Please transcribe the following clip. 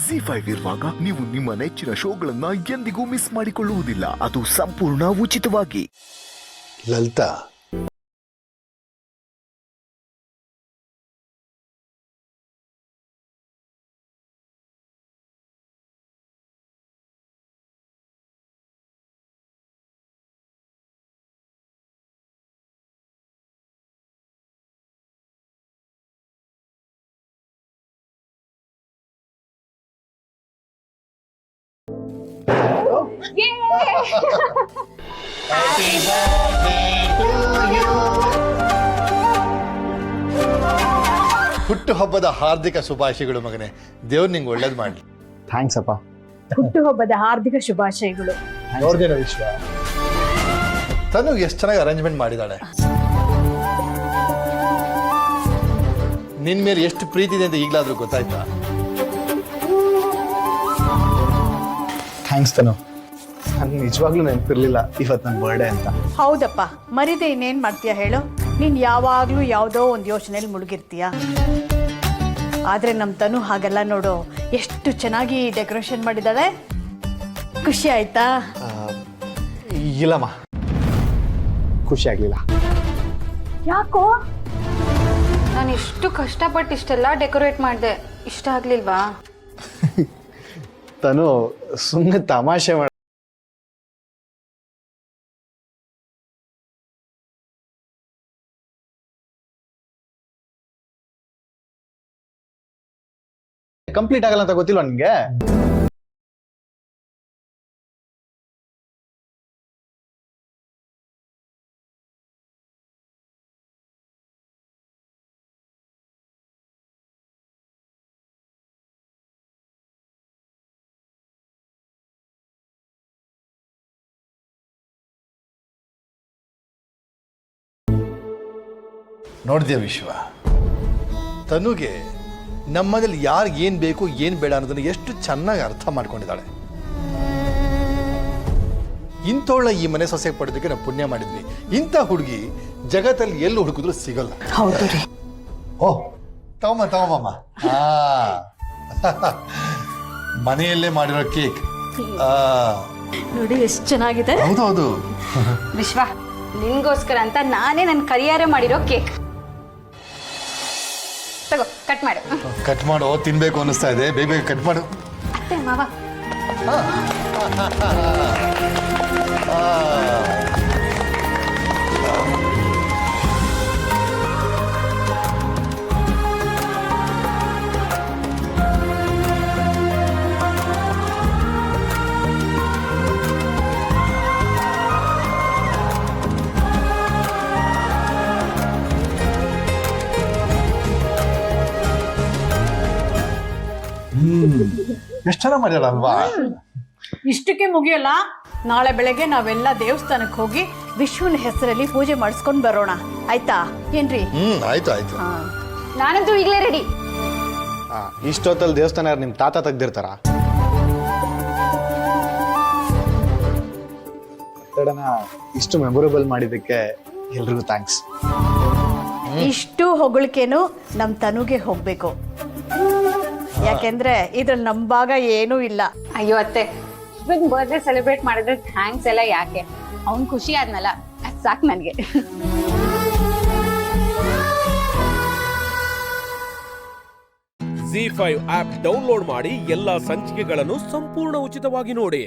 ZEE5 ಇರುವಾಗ ನೀವು ನಿಮ್ಮ ನೆಚ್ಚಿನ ಶೋಗಳನ್ನ ಎಂದಿಗೂ ಮಿಸ್ ಮಾಡಿಕೊಳ್ಳುವುದಿಲ್ಲ. ಅದು ಸಂಪೂರ್ಣ ಉಚಿತವಾಗಿ. ಲಲಿತಾ, ಹುಟ್ಟು ಹಬ್ಬದ ಹಾರ್ದಿಕ ಶುಭಾಶಯಗಳು ಮಗನೇ. ದೇವ್ರು ನಿಂಗೆ ಒಳ್ಳೇದು ಮಾಡಲಿ. ಥ್ಯಾಂಕ್ಸ್ ಅಪ್ಪ. ಹುಟ್ಟುಹಬ್ಬದ ಹಾರ್ದಿಕ ಶುಭಾಶಯಗಳು. ನೋಡ್ದೇನೋ ವಿಶ್ವ, ತನು ಎಷ್ಟು ಚೆನ್ನಾಗಿ ಅರೇಂಜ್ಮೆಂಟ್ ಮಾಡಿದಾಳೆ. ನಿನ್ ಮೇಲೆ ಎಷ್ಟು ಪ್ರೀತಿ ಇದೆ ಅಂತ ಈಗಲಾದ್ರೂ ಗೊತ್ತಾಯ್ತಾ? ಥ್ಯಾಂಕ್ಸ್ ತನು. ನನ್ಗೆ ನಿಜವಾಗ್ಲೂ ನೆನಪಿರ್ಲಿಲ್ಲ ಇವತ್ತು ನನ್ನ ಬರ್ಡೇ ಅಂತ. ಹೌದಪ್ಪ, ಮರಿದೆ ಇನ್ನೇನ್ ಮಾಡ್ತೀಯ ಹೇಳು. ನೀನ್ ಯಾವಾಗ್ಲೂ ಯಾವುದೋ ಒಂದು ಯೋಚನೆಯಲ್ಲಿ ಮುಳುಗಿರ್ತೀಯ. ಆದ್ರೆ ನಮ್ ತನು ಹಾಗೆಲ್ಲ ನೋಡು, ಎಷ್ಟು ಚೆನ್ನಾಗಿ ಡೆಕೋರೇಷನ್ ಮಾಡಿದಾಳೆ. ಖುಷಿ ಆಯ್ತಾ? ಇಲ್ಲಮ್ಮ, ಖುಷಿ ಆಗ್ಲಿಲ್ಲ. ಯಾಕೋ? ನಾನು ಇಷ್ಟು ಕಷ್ಟಪಟ್ಟು ಇಷ್ಟೆಲ್ಲ ಡೆಕೋರೇಟ್ ಮಾಡಿದೆ, ಇಷ್ಟ ಆಗ್ಲಿಲ್ವಾ? ತನು ಸುಮ್ಮನೆ ತಮಾಷೆ ಮಾಡ. ಕಂಪ್ಲೀಟ್ ಆಗಲ್ಲ ಅಂತ ಗೊತ್ತಿಲ್ವಾ ನಿನ್ಗೆ? ನೋಡಿದ್ಯಾ ವಿಶ್ವ, ತನುಗೆ ನಮ್ಮನೇಲಿ ಯಾರಿಗೆ ಏನು ಬೇಕು ಏನು ಬೇಡ ಅನ್ನೋದನ್ನು ಎಷ್ಟು ಚೆನ್ನಾಗಿ ಅರ್ಥ ಮಾಡ್ಕೊಂಡಿದ್ದಾಳೆ. ಇಂಥವಳ ಈ ಮನೆ ಸೊಸೆ ಪಡೆದಕ್ಕೆ ನಾವು ಪುಣ್ಯ ಮಾಡಿದ್ವಿ. ಇಂಥ ಹುಡುಗಿ ಜಗತ್ತಲ್ಲಿ ಎಲ್ಲಿ ಹುಡುಕಿದ್ರು ಸಿಗಲ್ಲ. ಹೌದು ರೀ. ಓಹ್, ತಗೊಮ್ಮ. ಮನೆಯಲ್ಲೇ ಮಾಡಿರೋ ಕೇಕ್. ನೋಡಿ ಎಷ್ಟು ಚೆನ್ನಾಗಿದೆ. ಹೌದೌದು ವಿಶ್ವ, ನಿನ್ಗೋಸ್ಕರ ಅಂತ ನಾನೇ ನನ್ನ ಕರಿಯಾರೆ ಮಾಡಿರೋ ಕೇಕ್. ತಗೋ, ಕಟ್ ಮಾಡು. ಕಟ್ ಮಾಡೋ, ತಿನ್ಬೇಕು ಅನ್ನಿಸ್ತಾ ಇದೆ. ಬೇಗ ಕಟ್ ಮಾಡು. ಅತ್ತೆ ಮಾವ, ಎಷ್ಟು ಚೆನ್ನಾಗಿ ಮಾಡ್ಯಾಳಲ್ವಾ? ಇಷ್ಟಕ್ಕೆ ಮುಗಿಯಲ್ಲ. ನಾಳೆ ಬೆಳಗ್ಗೆ ನಾವೆಲ್ಲ ದೇವಸ್ಥಾನಕ್ಕೆ ಹೋಗಿ ವಿಶ್ವನ ಹೆಸರಲ್ಲಿ ಪೂಜೆ ಮಾಡಿಸ್ಕೊಂಡು ಬರೋಣ, ಆಯ್ತಾ? ಏನ್ರಿ? ಆಯ್ತು. ನಾನಂತೂ ಈಗಲೇ ರೆಡಿ. ಇಷ್ಟೊತ್ತಲ್ಲಿ ದೇವಸ್ಥಾನ ನಿಮ್ ತಾತ ತೆಗ್ದಿರ್ತಾರ? ಇಷ್ಟು ಮೆಮೊರೇಬಲ್ ಮಾಡಿದ್ದಕ್ಕೆ ಎಲ್ರಿಗೂ ಥ್ಯಾಂಕ್ಸ್. ಇಷ್ಟು ಹೊಗಳಿಕೆನು ನಮ್ ತನುಗೆ ಹೋಗ್ಬೇಕು. ಯಾಕೆಂದ್ರೆ ಇದ್ರಲ್ಲಿ ನಮ್ ಭಾಗ ಏನೂ ಇಲ್ಲ. ಅಯ್ಯೋ ಅತ್ತೆ, ಇವಾಗ ಬರ್ತ್ಡೇ ಸೆಲೆಬ್ರೇಟ್ ಮಾಡಿದ್ರೆ ಥ್ಯಾಂಕ್ಸ್ ಎಲ್ಲ ಯಾಕೆ? ಅವ್ನ್ ಖುಷಿ ಆದ್ನಲ್ಲ, ಅದ್ ಸಾಕು ನನಗೆ. ZEE5 ಆಪ್ ಡೌನ್ಲೋಡ್ ಮಾಡಿ ಎಲ್ಲಾ ಸಂಚಿಕೆಗಳನ್ನು ಸಂಪೂರ್ಣ ಉಚಿತವಾಗಿ ನೋಡಿ.